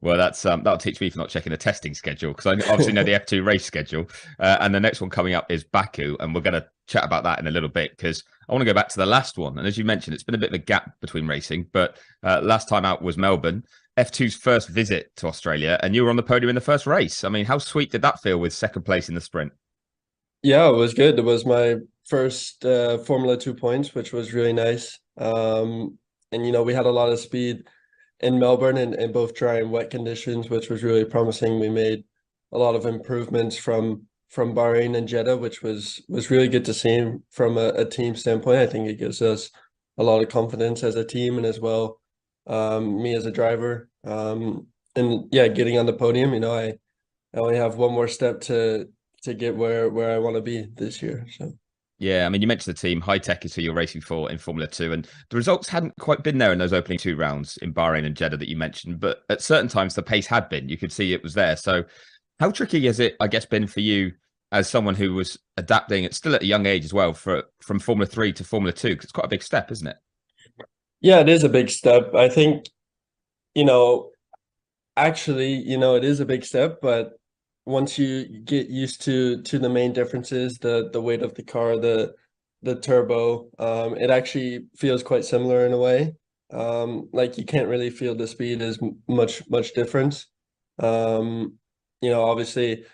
Well, that'll teach me for not checking the testing schedule, because I obviously know the F2 race schedule. And the next one coming up is Baku, and we're going to chat about that in a little bit, because I want to go back to the last one. And as you mentioned, it's been a bit of a gap between racing, but last time out was Melbourne, F2's first visit to Australia, and you were on the podium in the first race. I mean, how sweet did that feel with second place in the sprint? Yeah, it was good. It was my first Formula 2 points, which was really nice. And, we had a lot of speed in Melbourne in both dry and wet conditions, which was really promising. We made a lot of improvements from Bahrain and Jeddah, which was really good to see from a team standpoint. I think it gives us a lot of confidence as a team, and as well, me as a driver. And yeah, getting on the podium, I only have one more step to get where I want to be this year. So. Yeah, I mean, you mentioned the team. High Tech is who you're racing for in Formula 2, and the results hadn't quite been there in those opening 2 rounds in Bahrain and Jeddah that you mentioned, but at certain times the pace had been. You could see it was there. So how tricky has it, I guess, been for you as someone who was adapting still at a young age as well from Formula 3 to Formula 2? Because it's quite a big step, isn't it? Yeah, it is a big step. I think, actually, it is a big step, but once you get used to the main differences, the weight of the car, the turbo, it actually feels quite similar in a way. Like you can't really feel the speed as much difference. Obviously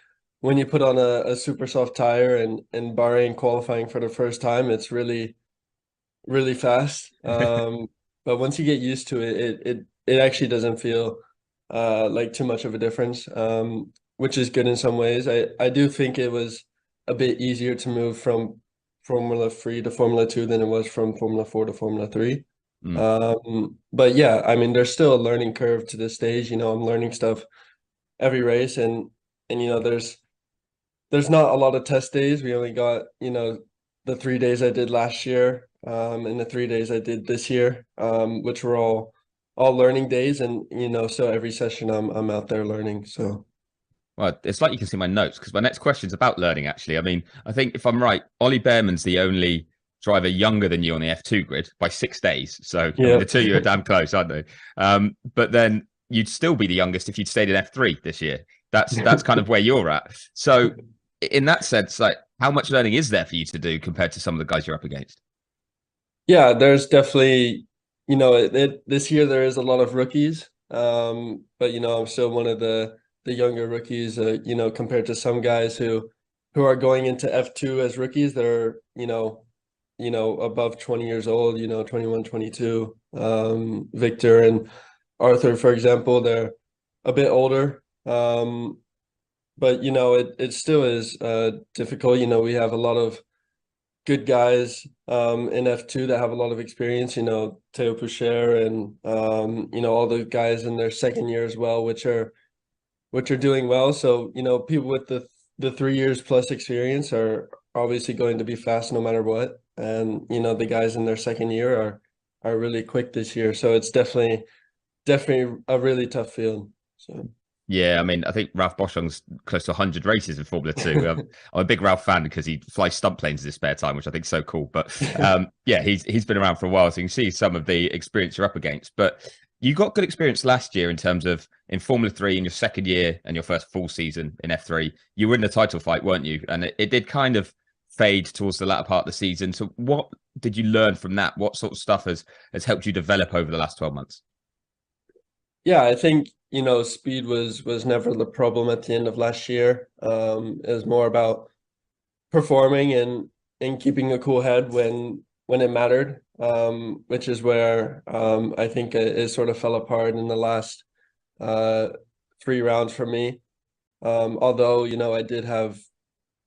when you put on a super soft tire and in Bahrain qualifying for the first time, it's really, really fast. But once you get used to it, it actually doesn't feel like too much of a difference, which is good in some ways. I do think it was a bit easier to move from Formula 3 to Formula 2 than it was from Formula 4 to Formula 3. But yeah, I mean, there's still a learning curve to this stage. I'm learning stuff every race, and there's not a lot of test days. We only got, the 3 days I did last year, and the 3 days I did this year, which were all learning days. And, so every session I'm out there learning. So. Well, it's like you can see my notes, because my next question is about learning, actually. I mean, I think if I'm right, Ollie Behrman's the only driver younger than you on the F2 grid by 6 days. So I mean, the two of you are damn close, aren't they? But then you'd still be the youngest if you'd stayed in F3 this year. That's kind of where you're at. So in that sense, like, how much learning is there for you to do compared to some of the guys you're up against? Yeah, there's definitely, this year there is a lot of rookies. But, I'm still one of the younger rookies, compared to some guys who are going into F2 as rookies. They're, above 20 years old, 21, 22. Victor and Arthur, for example, they're a bit older. But, it still is difficult. We have a lot of good guys in F2 that have a lot of experience, Theo Poucher and, all the guys in their second year as well, which are doing well. So, people with the 3 years plus experience are obviously going to be fast no matter what. And, the guys in their second year are really quick this year. So it's definitely a really tough field. So. Yeah, I mean, I think Ralph Boschung's close to 100 races in Formula 2. I'm a big Ralph fan because he flies stunt planes in his spare time, which I think is so cool. But yeah, he's been around for a while, so you can see some of the experience you're up against. But you got good experience last year in terms of in Formula 3 in your second year and your first full season in F3. You were in the title fight, weren't you? And it did kind of fade towards the latter part of the season. So what did you learn from that? What sort of stuff has helped you develop over the last 12 months? Yeah, I think, speed was never the problem at the end of last year. It was more about performing and keeping a cool head when it mattered, which is where I think it sort of fell apart in the last 3 rounds for me. Although, I did have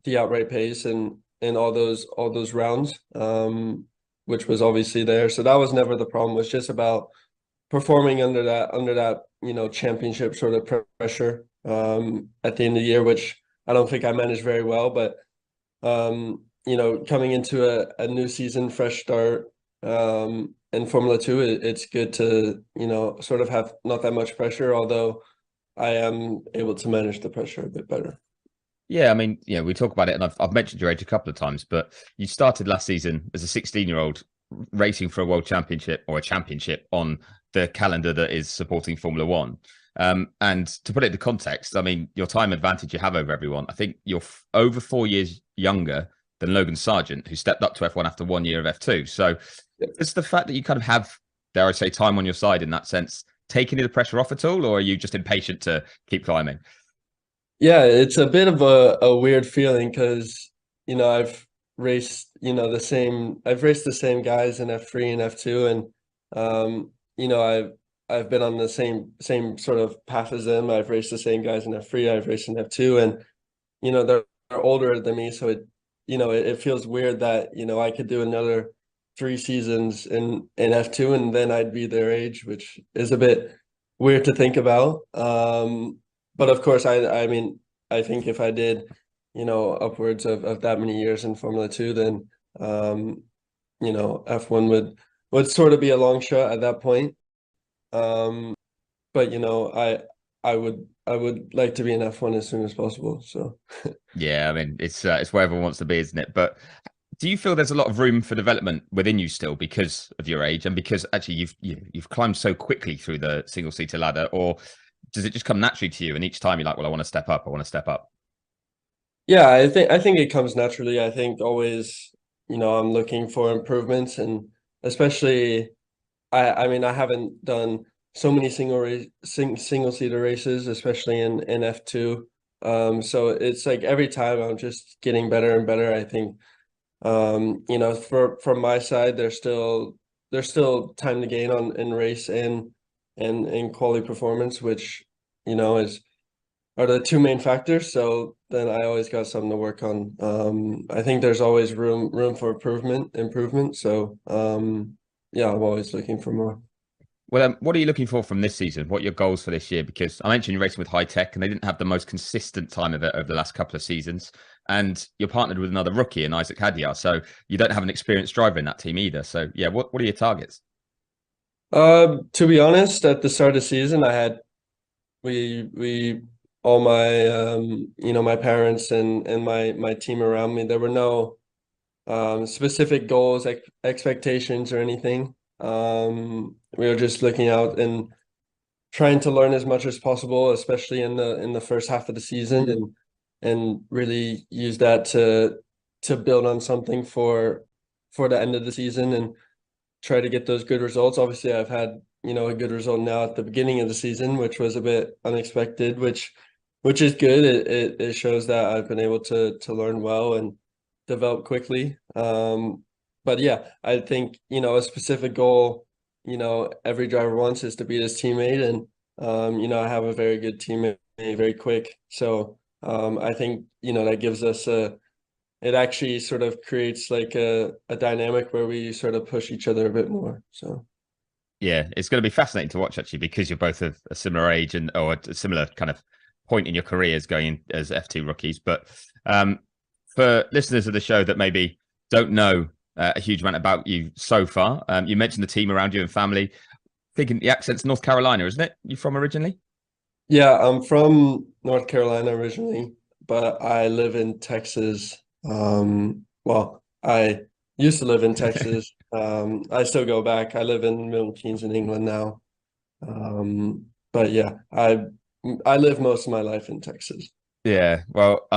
the outright pace in all those rounds, which was obviously there. So that was never the problem. It was just about performing under that championship sort of pressure at the end of the year, which I don't think I managed very well. But coming into a new season, fresh start in Formula 2, it's good to sort of have not that much pressure, although I am able to manage the pressure a bit better. Yeah, I mean, we talk about it, and I've mentioned your age a couple of times, but you started last season as a 16-year-old racing for a world championship or a championship on the calendar that is supporting Formula 1. And to put it into context, I mean, your time advantage you have over everyone, I think you're over 4 years younger than Logan Sargent, who stepped up to F1 after 1 year of F2. So it's the fact that you kind of have, dare I say, time on your side in that sense, taking the pressure off at all, or are you just impatient to keep climbing? Yeah, it's a bit of a weird feeling because, I've raced, I've raced the same guys in F3 and F2, and I've been on the same sort of path as them. I've raced the same guys in F3, I've raced in F2, and they're older than me, so it feels weird that I could do another 3 seasons in F2 and then I'd be their age, which is a bit weird to think about. But of course, I mean, I think if I did, upwards of that many years in Formula 2, then F1 would sort of be a long shot at that point. But I would like to be in F1 as soon as possible. So Yeah, I mean, it's where everyone wants to be, isn't it? But do you feel there's a lot of room for development within you still because of your age and because actually you've climbed so quickly through the single seater ladder, or does it just come naturally to you and each time you're like, well, I want to step up, I want to step up? yeah, I think it comes naturally. I think always, I'm looking for improvements, and especially I mean, I haven't done so many single seater races, especially in F2. So it's like every time I'm just getting better and better. I think from my side, there's still time to gain in race and in quality performance, which are the two main factors. So then I always got something to work on. I think there's always room for improvement. So yeah, I'm always looking for more. Well, what are you looking for from this season? What are your goals for this year? Because I mentioned you're racing with High Tech, and they didn't have the most consistent time of it over the last couple of seasons. And you're partnered with another rookie in Isaac Hadjar, so you don't have an experienced driver in that team either. So yeah, what are your targets? To be honest, at the start of the season, I had we all my my parents and my team around me. There were no specific goals, expectations, or anything. We were just looking out and trying to learn as much as possible, especially in the first half of the season, and really use that to build on something for the end of the season and try to get those good results. Obviously, I've had a good result now at the beginning of the season, which was a bit unexpected, which is good. It shows that I've been able to learn well and develop quickly. But yeah, I think a specific goal every driver wants is to beat his teammate, and I have a very good teammate, very quick. So I think that gives us it actually sort of creates like a dynamic where we sort of push each other a bit more. So yeah, it's going to be fascinating to watch actually, because you're both of a similar age or a similar kind of point in your careers going in as F2 rookies. But for listeners of the show that maybe don't know a huge amount about you so far, you mentioned the team around you and family. Thinking the accent's North Carolina, isn't it? You from originally? Yeah, I'm from North Carolina originally, but I live in Texas. Well, I used to live in Texas. I still go back. I live in Milton Keynes in England now. But yeah, I live most of my life in Texas. Yeah, well,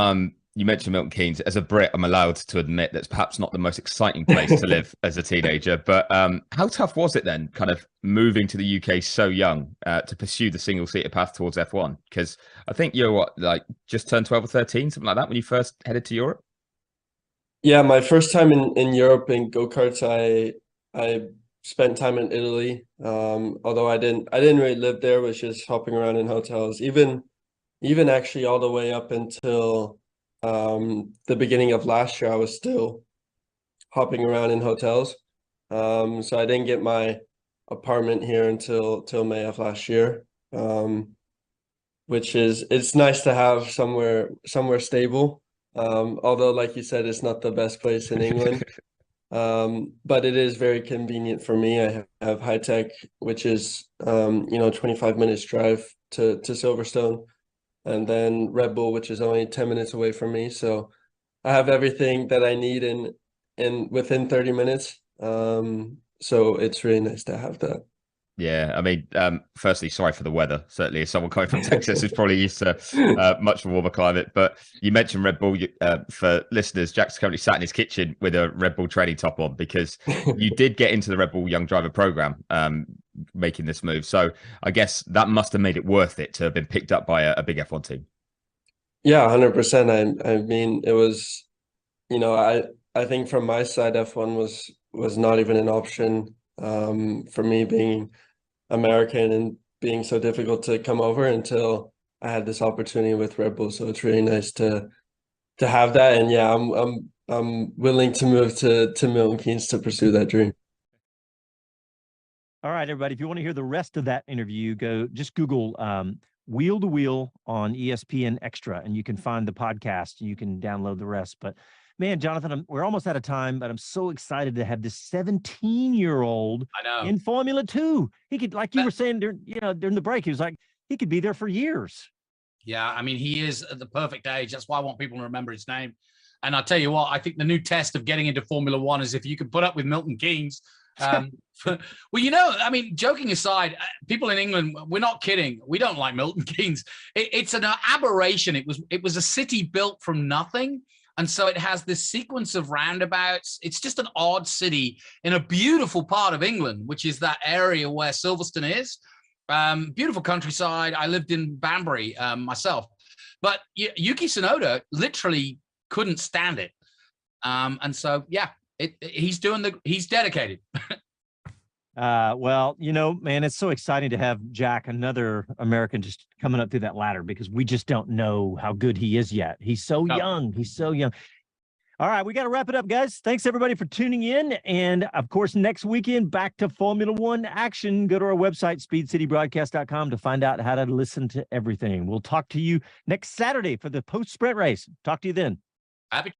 you mentioned Milton Keynes. As a Brit, I'm allowed to admit that's perhaps not the most exciting place to live as a teenager. But how tough was it then, kind of moving to the UK so young to pursue the single-seater path towards F1? Because I think you're just turned 12 or 13, something like that, when you first headed to Europe? Yeah, my first time in Europe in go-karts, I spent time in Italy. Although I didn't really live there, was just hopping around in hotels. Even actually all the way up until the beginning of last year, I was still hopping around in hotels. So I didn't get my apartment here until May of last year. Which it's nice to have somewhere stable. Although, like you said, it's not the best place in England. But it is very convenient for me. I have High Tech, which is 25 minutes drive to Silverstone, and then Red Bull, which is only 10 minutes away from me. So I have everything that I need in within 30 minutes. So it's really nice to have that. Yeah, I mean, firstly, sorry for the weather. Certainly, as someone coming from Texas who's probably used to much warmer climate. But you mentioned Red Bull. For listeners, Jak's currently sat in his kitchen with a Red Bull training top on because you did get into the Red Bull Young Driver program, making this move. So I guess that must have made it worth it to have been picked up by a big F1 team. Yeah, 100%. I mean, it was, I think from my side, F1 was not even an option for me, being American and being so difficult to come over until I had this opportunity with Red Bull. So it's really nice to have that. And yeah, I'm willing to move to Milton Keynes to pursue that dream. All right, everybody. If you want to hear the rest of that interview, just Google Wheel to Wheel on ESPN Extra, and you can find the podcast. You can download the rest. But man, Jonathan, we're almost out of time, but I'm so excited to have this 17-year-old in Formula 2. He could, like you were saying during the break, he was like, he could be there for years. Yeah, I mean, he is at the perfect age. That's why I want people to remember his name. And I'll tell you what, I think the new test of getting into Formula One is if you can put up with Milton Keynes. Well, you know, I mean, joking aside, people in England, we're not kidding. We don't like Milton Keynes. It's an aberration. It was a city built from nothing. And so it has this sequence of roundabouts. It's just an odd city in a beautiful part of England, which is that area where Silverstone is. Beautiful countryside. I lived in Banbury myself. But Yuki Tsunoda literally couldn't stand it. And so, yeah, he's dedicated. Well, you know, man, it's so exciting to have Jak, another American, just coming up through that ladder, because we just don't know how good he is yet. He's so young. He's so young. All right, we got to wrap it up, guys. Thanks, everybody, for tuning in. And, of course, next weekend, back to Formula One action. Go to our website, speedcitybroadcast.com, to find out how to listen to everything. We'll talk to you next Saturday for the post-sprint race. Talk to you then. Happy